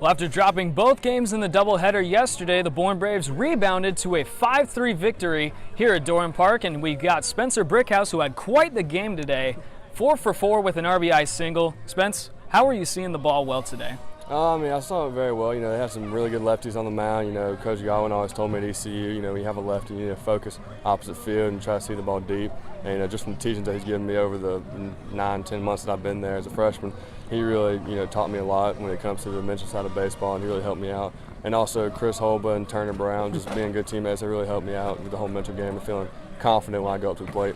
Well, after dropping both games in the doubleheader yesterday, the Bourne Braves rebounded to a 5-3 victory here at Bourne Park, and we got Spencer Brickhouse, who had quite the game today, 4 for 4 with an RBI single. Spence, how are you seeing the ball well today? I saw it very well. They have some really good lefties on the mound. Coach Godwin always told me at ECU, when you have a lefty, you need to focus opposite field and try to see the ball deep. And just from the teachings that he's given me over the 9-10 months that I've been there as a freshman, he really, taught me a lot when it comes to the mental side of baseball, and he really helped me out. And also Chris Holba and Turner Brown, just being good teammates, they really helped me out with the whole mental game and feeling confident when I go up to the plate.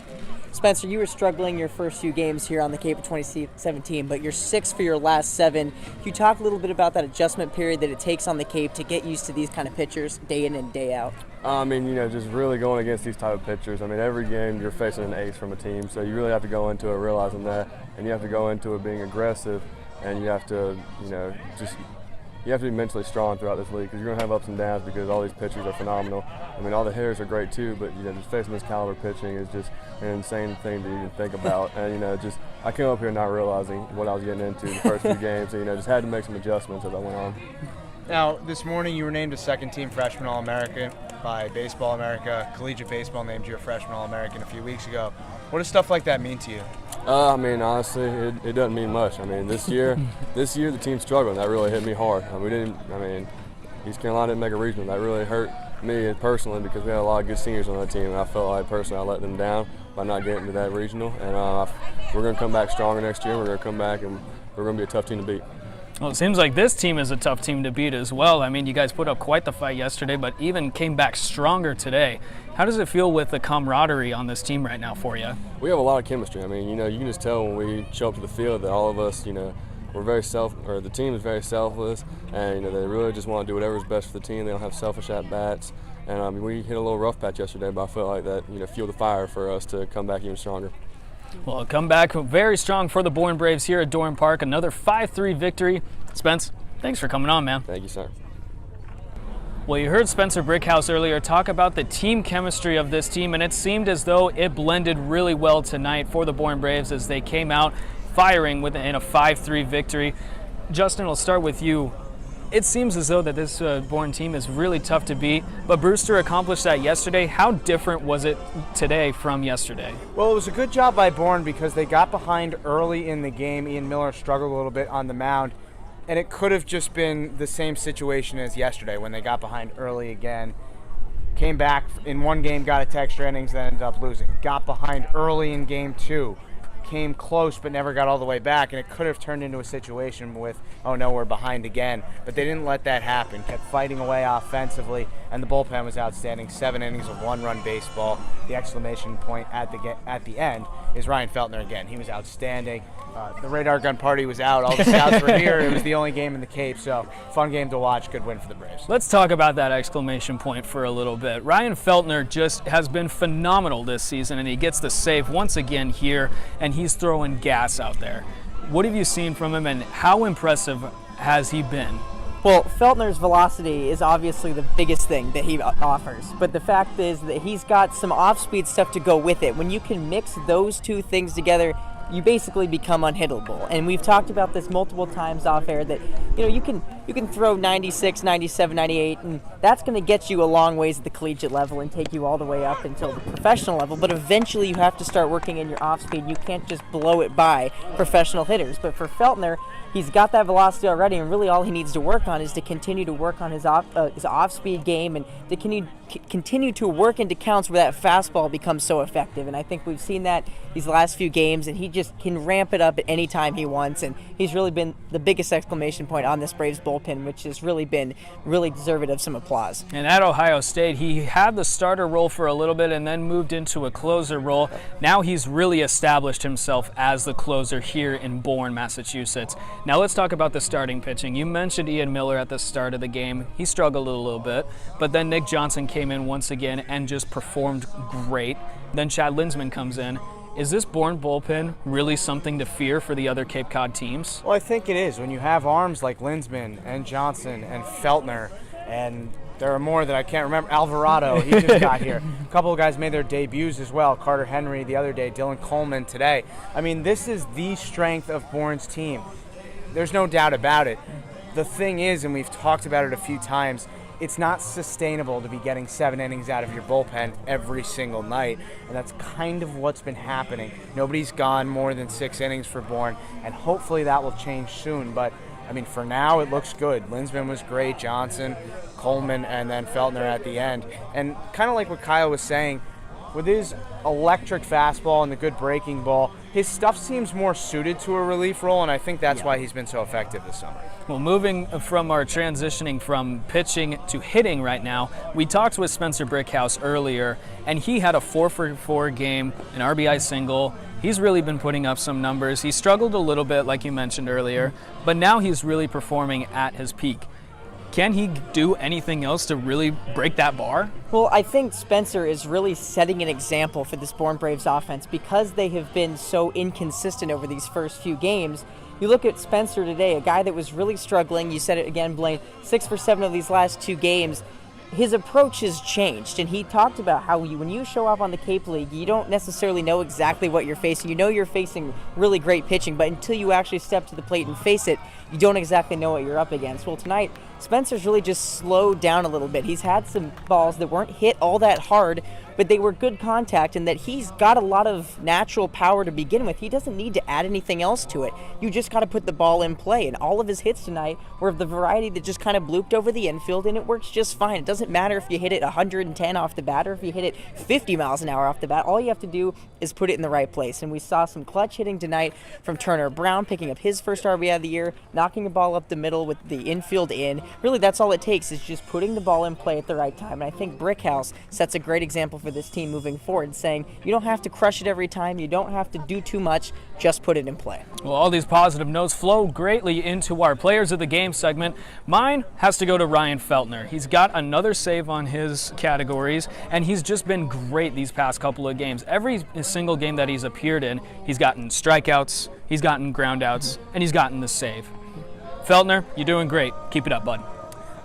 Spencer, you were struggling your first few games here on the Cape of 2017, but you're 6 for your last 7. Can you talk a little bit about that adjustment period that it takes on the Cape to get used to these kind of pitchers day in and day out? Just really going against these type of pitchers. Every game you're facing an ace from a team, so you really have to go into it realizing that, and you have to go into it being aggressive, and you have to, you have to be mentally strong throughout this league because you're going to have ups and downs because all these pitchers are phenomenal. All the hitters are great too, but just facing this caliber pitching is just an insane thing to even think about. And I came up here not realizing what I was getting into the first few games, so just had to make some adjustments as I went on. Now, this morning you were named a second-team freshman All-American by Baseball America. Collegiate Baseball named you a freshman All-American a few weeks ago. What does stuff like that mean to you? Honestly, it doesn't mean much. This year the team's struggling. That really hit me hard. East Carolina didn't make a regional. That really hurt me personally because we had a lot of good seniors on that team, and I felt like personally I let them down by not getting to that regional. And we're going to come back stronger next year. We're going to come back, and we're going to be a tough team to beat. Well, it seems like this team is a tough team to beat as well. You guys put up quite the fight yesterday, but even came back stronger today. How does it feel with the camaraderie on this team right now for you? We have a lot of chemistry. You can just tell when we show up to the field that all of us, we're very the team is very selfless, and they really just want to do whatever's best for the team. They don't have selfish at-bats. And we hit a little rough patch yesterday, but I felt like that, fueled the fire for us to come back even stronger. Well, a comeback very strong for the Bourne Braves here at Bourne Park. Another 5-3 victory. Spence, thanks for coming on, man. Thank you, sir. Well, you heard Spencer Brickhouse earlier talk about the team chemistry of this team, and it seemed as though it blended really well tonight for the Bourne Braves as they came out firing in a 5-3 victory. Justin, I'll start with you. It seems as though that this Bourne team is really tough to beat, but Brewster accomplished that yesterday. How different was it today from yesterday? Well, it was a good job by Bourne because they got behind early in the game. Ian Miller struggled a little bit on the mound, and it could have just been the same situation as yesterday when they got behind early again. Came back in one game, got it to extra innings, then ended up losing. Got behind early in game 2. Came close but never got all the way back, and it could have turned into a situation with, oh no, we're behind again. But they didn't let that happen. Kept fighting away offensively, and the bullpen was outstanding. 7 innings of 1-run baseball. The exclamation point at the end is Ryan Feltner again. He was outstanding. The radar gun party was out. All the scouts were here. It was the only game in the Cape, so fun game to watch. Good win for the Braves. Let's talk about that exclamation point for a little bit. Ryan Feltner just has been phenomenal this season, and he gets the save once again here, and he's throwing gas out there. What have you seen from him, and how impressive has he been? Well, Feltner's velocity is obviously the biggest thing that he offers, but the fact is that he's got some off-speed stuff to go with it. When you can mix those two things together, you basically become unhittable. And we've talked about this multiple times off air that you can throw 96, 97, 98, and that's going to get you a long ways at the collegiate level and take you all the way up until the professional level. But eventually you have to start working in your off speed. You can't just blow it by professional hitters. But for Feltner, he's got that velocity already, and really all he needs to work on is to continue to work on his off-speed game and to continue to work into counts where that fastball becomes so effective. And I think we've seen that these last few games, and he just can ramp it up at any time he wants. And he's really been the biggest exclamation point on this Braves bullpen, which has really been deserving of some applause. And at Ohio State, he had the starter role for a little bit and then moved into a closer role. Now he's really established himself as the closer here in Bourne, Massachusetts. Now let's talk about the starting pitching. You mentioned Ian Miller at the start of the game. He struggled a little bit, but then Nick Johnson came in once again and just performed great. Then Chad Linsman comes in. Is this Bourne bullpen really something to fear for the other Cape Cod teams? Well, I think it is. When you have arms like Linsman and Johnson and Feltner, and there are more that I can't remember. Alvarado, he just got here. A couple of guys made their debuts as well. Carter Henry the other day, Dylan Coleman today. This is the strength of Bourne's team. There's no doubt about it. The thing is, and we've talked about it a few times, it's not sustainable to be getting 7 innings out of your bullpen every single night, and that's kind of what's been happening. Nobody's gone more than 6 innings for Bourne, and hopefully that will change soon. But I mean, for now, it looks good. Linsman was great, Johnson, Coleman, and then Feltner at the end. And kind of like what Kyle was saying, with his electric fastball and the good breaking ball, his stuff seems more suited to a relief role, and I think that's why he's been so effective this summer. Well, moving from our transitioning from pitching to hitting right now, we talked with Spencer Brickhouse earlier, and he had a 4-for-4 game, an RBI single. He's really been putting up some numbers. He struggled a little bit, like you mentioned earlier, but now he's really performing at his peak. Can he do anything else to really break that bar? Well, I think Spencer is really setting an example for this Bourne Braves offense because they have been so inconsistent over these first few games. You look at Spencer today, a guy that was really struggling. You said it again, Blaine, 6 for 7 of these last 2 games. His approach has changed, and he talked about how when you show up on the Cape League, you don't necessarily know exactly what you're facing. You know you're facing really great pitching, but until you actually step to the plate and face it, you don't exactly know what you're up against. Well, tonight, Spencer's really just slowed down a little bit. He's had some balls that weren't hit all that hard, but they were good contact, and that he's got a lot of natural power to begin with. He doesn't need to add anything else to it. You just got to put the ball in play, and all of his hits tonight were of the variety that just kind of blooped over the infield, and it works just fine. It doesn't matter if you hit it 110 off the bat or if you hit it 50 miles an hour off the bat. All you have to do is put it in the right place, and we saw some clutch hitting tonight from Turner Brown, picking up his first RBI of the year, knocking a ball up the middle with the infield in. Really, that's all it takes is just putting the ball in play at the right time, and I think Brickhouse sets a great example for this team moving forward, saying you don't have to crush it every time, you don't have to do too much, just put it in play. Well, all these positive notes flow greatly into our Players of the Game segment. Mine has to go to Ryan Feltner. He's got another save on his categories, and he's just been great these past couple of games. Every single game that he's appeared in, he's gotten strikeouts, he's gotten groundouts, and he's gotten the save. Feltner, you're doing great. Keep it up, bud.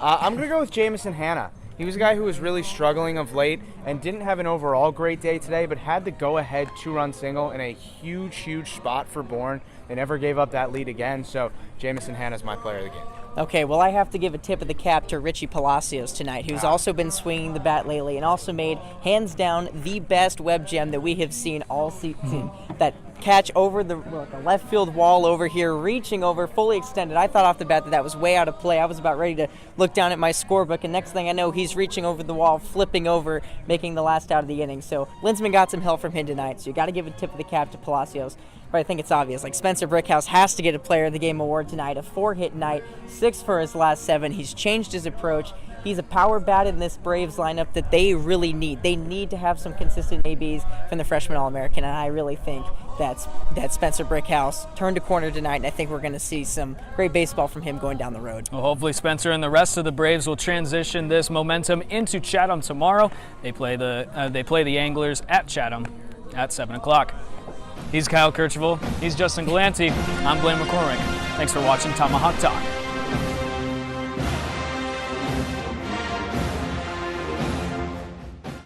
I'm going to go with Jamison Hanna. He was a guy who was really struggling of late and didn't have an overall great day today, but had the go-ahead 2-run single in a huge, huge spot for Bourne. They never gave up that lead again, so Jamison Hanna's my player of the game. Okay, well, I have to give a tip of the cap to Richie Palacios tonight, who's also been swinging the bat lately and also made, hands down, the best web gem that we have seen all season. That catch over the left field wall over here, reaching over, fully extended. I thought off the bat that was way out of play. I was about ready to look down at my scorebook, and next thing I know, he's reaching over the wall, flipping over, making the last out of the inning. So Linsman got some help from him tonight, so you got to give a tip of the cap to Palacios. But I think it's obvious. Like, Spencer Brickhouse has to get a Player of the Game award tonight. A 4-hit night, 6 for his last 7. He's changed his approach. He's a power bat in this Braves lineup that they really need. They need to have some consistent ABs from the freshman All-American, and I really think that Spencer Brickhouse turned a corner tonight, and I think we're going to see some great baseball from him going down the road. Well, hopefully Spencer and the rest of the Braves will transition this momentum into Chatham tomorrow. They play the Anglers at Chatham at 7 o'clock. He's Kyle Kirchville. He's Justin Galanti. I'm Blaine McCormick. Thanks for watching Tomahawk Talk.